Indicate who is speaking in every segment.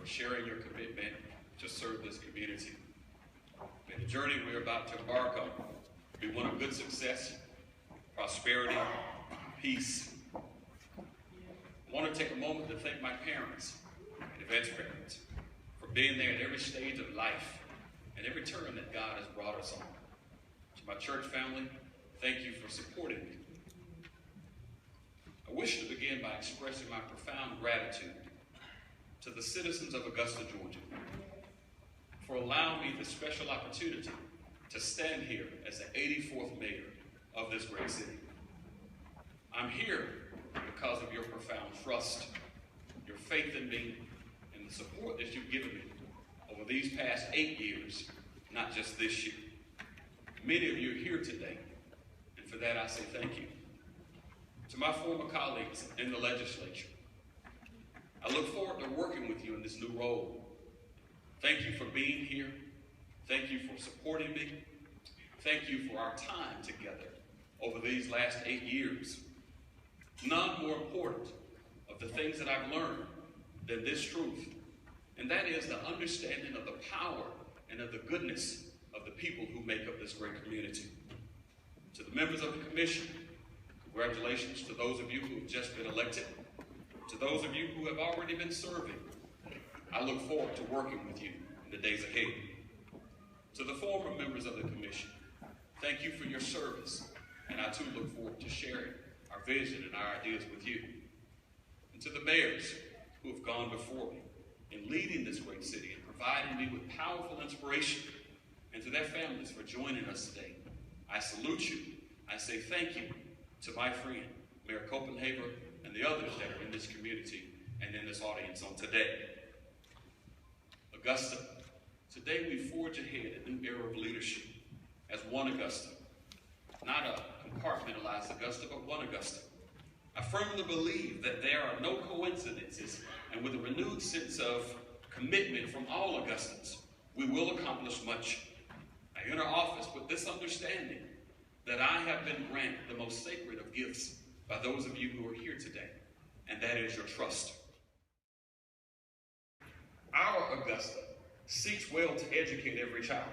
Speaker 1: for sharing your commitment to serve this community. May the journey we're about to embark on be one of good success, prosperity, peace. I want to take a moment to thank my parents and advance parents for being there at every stage of life and every turn that God has brought us on. To my church family, thank you for supporting me. I wish to begin by expressing my profound gratitude to the citizens of Augusta, Georgia, for allowing me the special opportunity to stand here as the 84th mayor of this great city. I'm here because of your profound trust, your faith in me, and the support that you've given me over these past 8 years, not just this year. Many of you are here today, and for that I say thank you. To my former colleagues in the legislature, I look forward to working with you in this new role. Thank you for being here. Thank you for supporting me. Thank you for our time together over these last 8 years. None more important of the things that I've learned than this truth, and that is the understanding of the power and of the goodness of the people who make up this great community. To the members of the commission, congratulations to those of you who have just been elected. To those of you who have already been serving, I look forward to working with you in the days ahead. To the former members of the commission, thank you for your service, and I too look forward to sharing our vision and our ideas with you. And to the mayors who have gone before me in leading this great city and providing me with powerful inspiration, and to their families for joining us today, I salute you. I say thank you to my friend, Mayor Copenhagen, and the others that are in this community and in this audience on today. Augusta, today we forge ahead a new era of leadership as one Augusta. Not a compartmentalized Augusta, but one Augusta. I firmly believe that there are no coincidences, and with a renewed sense of commitment from all Augustans, we will accomplish much. I enter office with this understanding that I have been granted the most sacred of gifts by those of you who are here today, and that is your trust. Our Augusta seeks well to educate every child,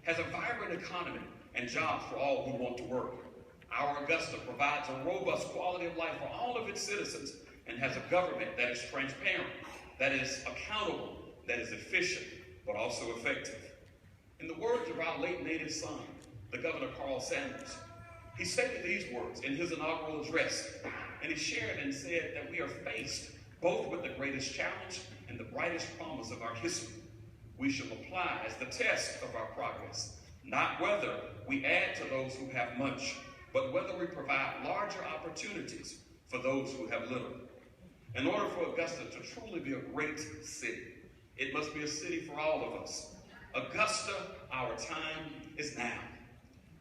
Speaker 1: has a vibrant economy and jobs for all who want to work. Our Augusta provides a robust quality of life for all of its citizens and has a government that is transparent, that is accountable, that is efficient, but also effective. In the words of our late native son, the Governor Carl Sanders, he stated these words in his inaugural address, and he shared and said that we are faced both with the greatest challenge and the brightest promise of our history. We shall apply as the test of our progress, not whether we add to those who have much, but whether we provide larger opportunities for those who have little. In order for Augusta to truly be a great city, it must be a city for all of us. Augusta, our time is now.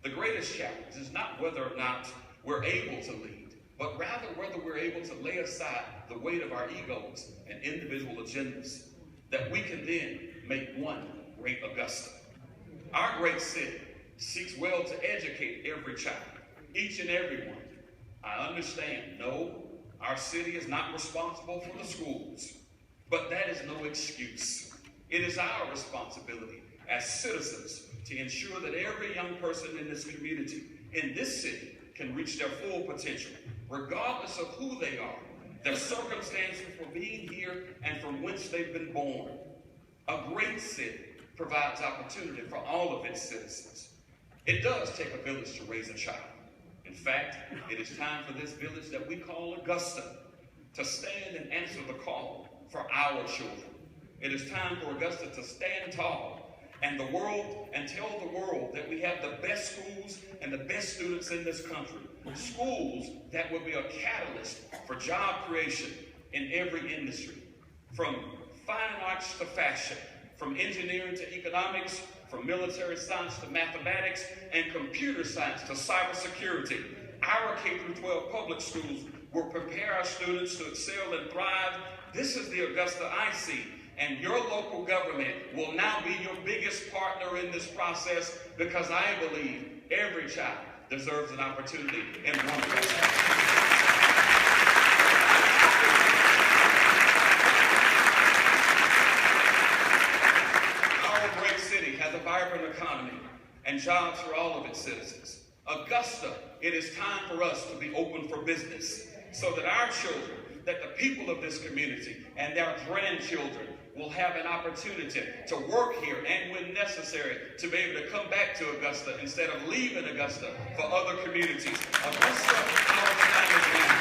Speaker 1: The greatest challenge is not whether or not we're able to lead, but rather whether we're able to lay aside the weight of our egos and individual agendas, that we can then make one great Augusta. Our great city seeks well to educate every child, each and every one. I understand, no, our city is not responsible for the schools, but that is no excuse. It is our responsibility as citizens to ensure that every young person in this community, in this city, can reach their full potential, regardless of who they are, their circumstances for being here, and from whence they've been born. A great city provides opportunity for all of its citizens. It does take a village to raise a child. In fact, it is time for this village that we call Augusta to stand and answer the call for our children. It is time for Augusta to stand tall and tell the world that we have the best schools and the best students in this country. Schools that will be a catalyst for job creation in every industry, from fine arts to fashion, from engineering to economics, from military science to mathematics, and computer science to cybersecurity. Our K-12 public schools will prepare our students to excel and thrive. This is the Augusta I see, and your local government will now be your biggest partner in this process, because I believe every child deserves an opportunity in one Augusta. and jobs for all of its citizens. Augusta, it is time for us to be open for business so that our children, that the people of this community and their grandchildren will have an opportunity to work here and, when necessary, to be able to come back to Augusta instead of leaving Augusta for other communities. Augusta, our time is now.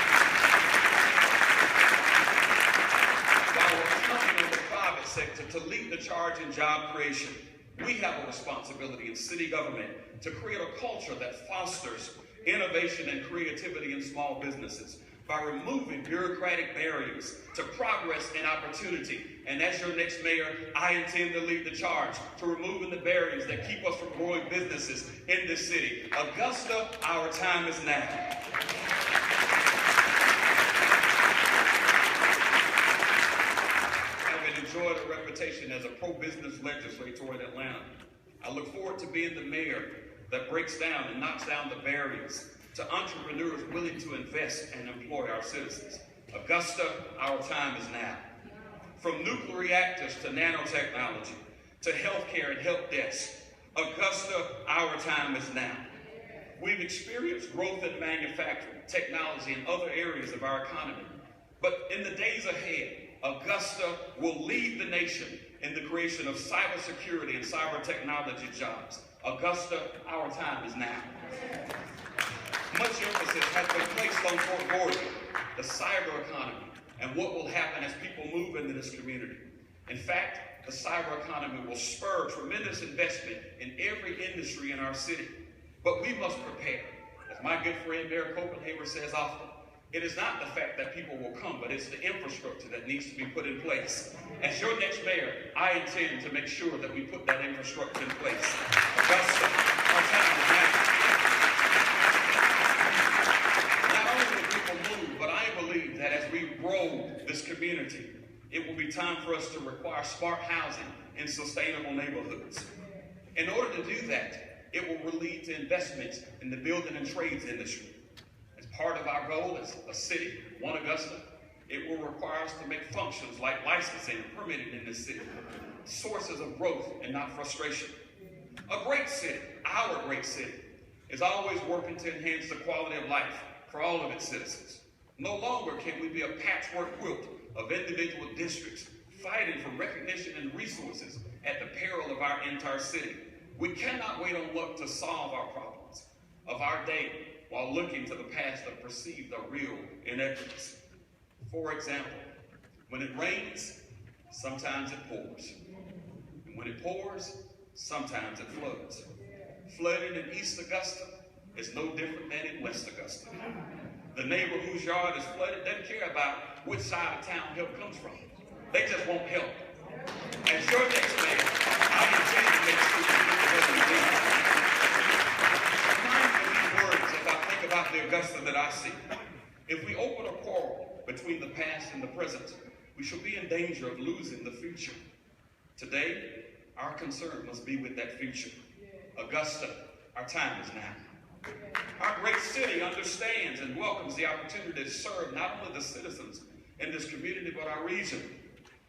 Speaker 1: While we're counting on the private sector to lead the charge in job creation, we have a responsibility in city government to create a culture that fosters innovation and creativity in small businesses by removing bureaucratic barriers to progress and opportunity. And as your next mayor, I intend to lead the charge to removing the barriers that keep us from growing businesses in this city. Augusta, our time is now. Having enjoyed a reputation as a pro-business legislator in Atlanta, I look forward to being the mayor that breaks down and knocks down the barriers to entrepreneurs willing to invest and employ our citizens. Augusta, our time is now. From nuclear reactors to nanotechnology, to healthcare and help desks, Augusta, our time is now. We've experienced growth in manufacturing, technology, and other areas of our economy. But in the days ahead, Augusta will lead the nation in the creation of cybersecurity and cyber technology jobs. Augusta, our time is now. Much emphasis has been placed on Fort Gordon, the cyber economy, and what will happen as people move into this community. In fact, the cyber economy will spur tremendous investment in every industry in our city. But we must prepare. As my good friend Mayor Copenhaver says often, it is not the fact that people will come, but it's the infrastructure that needs to be put in place. As your next mayor, I intend to make sure that we put that infrastructure in place. Augusta, our time is now. But I believe that as we grow this community, it will be time for us to require smart housing in sustainable neighborhoods. In order to do that, it will lead to investments in the building and trades industry. As part of our goal as a city, One Augusta, it will require us to make functions like licensing and permitting in this city sources of growth and not frustration. A great city, our great city, is always working to enhance the quality of life for all of its citizens. No longer can we be a patchwork quilt of individual districts fighting for recognition and resources at the peril of our entire city. We cannot wait on luck to solve our problems of our day while looking to the past of perceived or real inequities. For example, when it rains, sometimes it pours. And when it pours, sometimes it floods. Flooding in East Augusta is no different than in West Augusta. The neighbor whose yard is flooded doesn't care about which side of town help comes from. They just want help. As your next mayor, I intend to make sure that you get what you need. Remind me of these words as I think about the Augusta that I see. If we open a quarrel between the past and the present, we shall be in danger of losing the future. Today, our concern must be with that future. Augusta, our time is now. Our great city understands and welcomes the opportunity to serve not only the citizens in this community, but our region.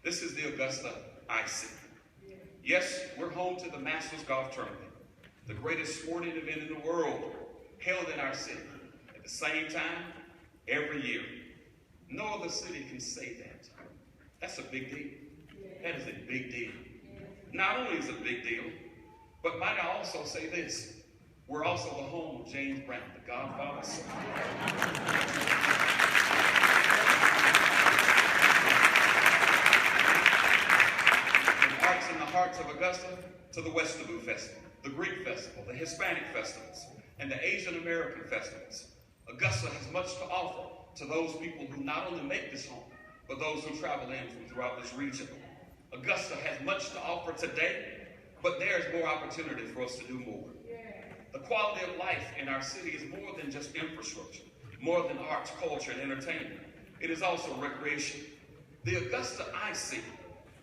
Speaker 1: This is the Augusta I see. Yes, we're home to the Masters Golf Tournament, the greatest sporting event in the world, held in our city. At the same time, every year. No other city can say that. That's a big deal. That is a big deal. Not only is it a big deal, but might I also say this, we're also the home of James Brown, the Godfather son. From arts in the hearts of Augusta to the Westerville Festival, the Greek Festival, the Hispanic festivals, and the Asian American festivals, Augusta has much to offer to those people who not only make this home, but those who travel in from throughout this region. Augusta has much to offer today, but there's more opportunity for us to do more. The quality of life in our city is more than just infrastructure, more than arts, culture, and entertainment. It is also recreation. The Augusta I see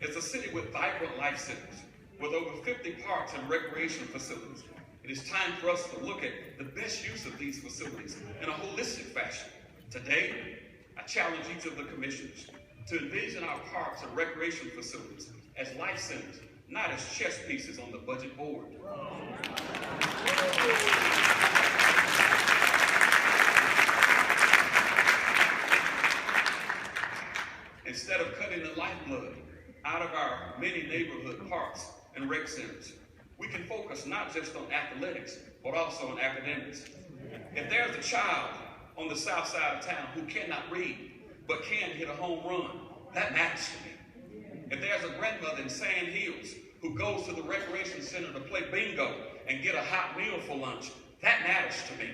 Speaker 1: is a city with vibrant life centers, with over 50 parks and recreation facilities. It is time for us to look at the best use of these facilities in a holistic fashion. Today, I challenge each of the commissioners to envision our parks and recreation facilities as life centers not as chess pieces on the budget board. Instead of cutting the lifeblood out of our many neighborhood parks and rec centers, we can focus not just on athletics, but also on academics. If there's a child on the south side of town who cannot read, but can hit a home run, that matters to me. If there's a grandmother in Sand Hills who goes to the recreation center to play bingo and get a hot meal for lunch, that matters to me.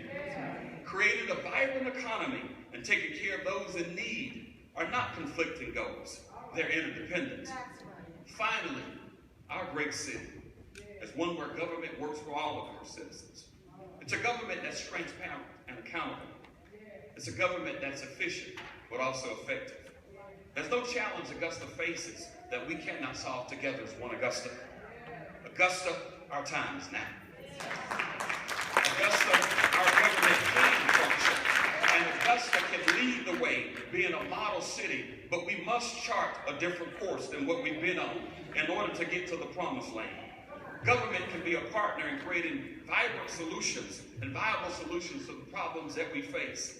Speaker 1: Creating a vibrant economy and taking care of those in need are not conflicting goals. They're interdependent. Finally, our great city is one where government works for all of our citizens. It's a government that's transparent and accountable. It's a government that's efficient, but also effective. There's no challenge Augusta faces that we cannot solve together as one Augusta. Augusta, our time is now. Augusta, our government can function. And Augusta can lead the way, being a model city, but we must chart a different course than what we've been on in order to get to the promised land. Government can be a partner in creating vibrant solutions and viable solutions to the problems that we face.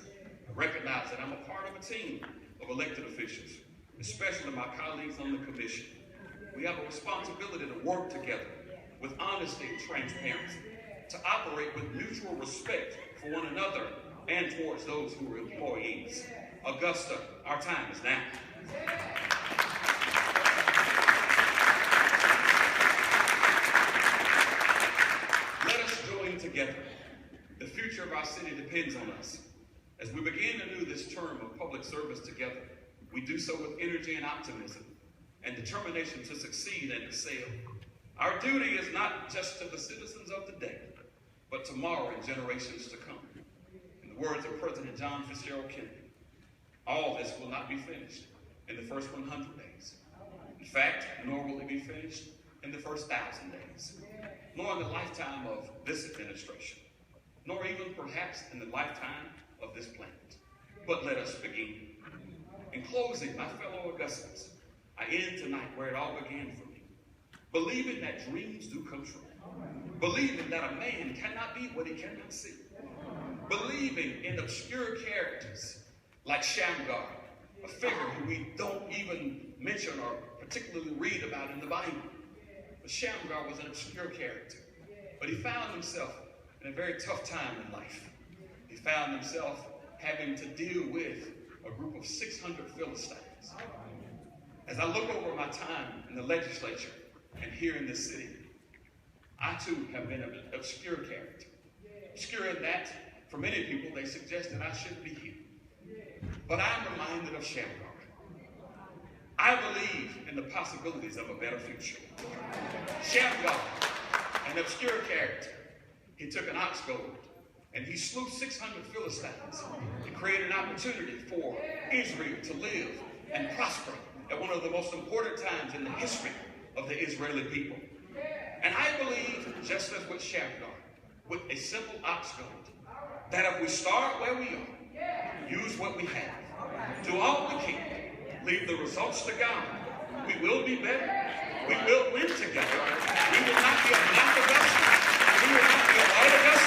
Speaker 1: I recognize that I'm a part of a team of elected officials, especially my colleagues on the commission. We have a responsibility to work together with honesty and transparency, to operate with mutual respect for one another and towards those who are employees. Augusta, our time is now. Let us join together. The future of our city depends on us. As we begin to do this term of public service together, we do so with energy and optimism and determination to succeed and excel. Our duty is not just to the citizens of today, but tomorrow and generations to come. In the words of President John Fitzgerald Kennedy, all this will not be finished in the first 100 days. In fact, nor will it be finished in the first 1,000 days, nor in the lifetime of this administration, nor even perhaps in the lifetime of this planet. But let us begin. In closing, my fellow Augustans, I end tonight where it all began for me, believing that dreams do come true, believing that a man cannot be what he cannot see, believing in obscure characters like Shamgar, a figure who we don't even mention or particularly read about in the Bible. But Shamgar was an obscure character, but he found himself in a very tough time in life. He found himself having to deal with a group of 600 Philistines. As I look over my time in the legislature and here in this city, I too have been an obscure character. Obscure in that, for many people, they suggest that I shouldn't be here. But I'm reminded of Shamgar. I believe in the possibilities of a better future. Shamgar, an obscure character, he took an ox goad and he slew 600 Philistines and created an opportunity for Israel to live and prosper at one of the most important times in the history of the Israeli people. And I believe, just as with Shamgar, with a simple ox goad, that if we start where we are, use what we have, do all we can, leave the results to God, we will be better. We will win together. We will not be a black Augusta. We will not be a white Augusta.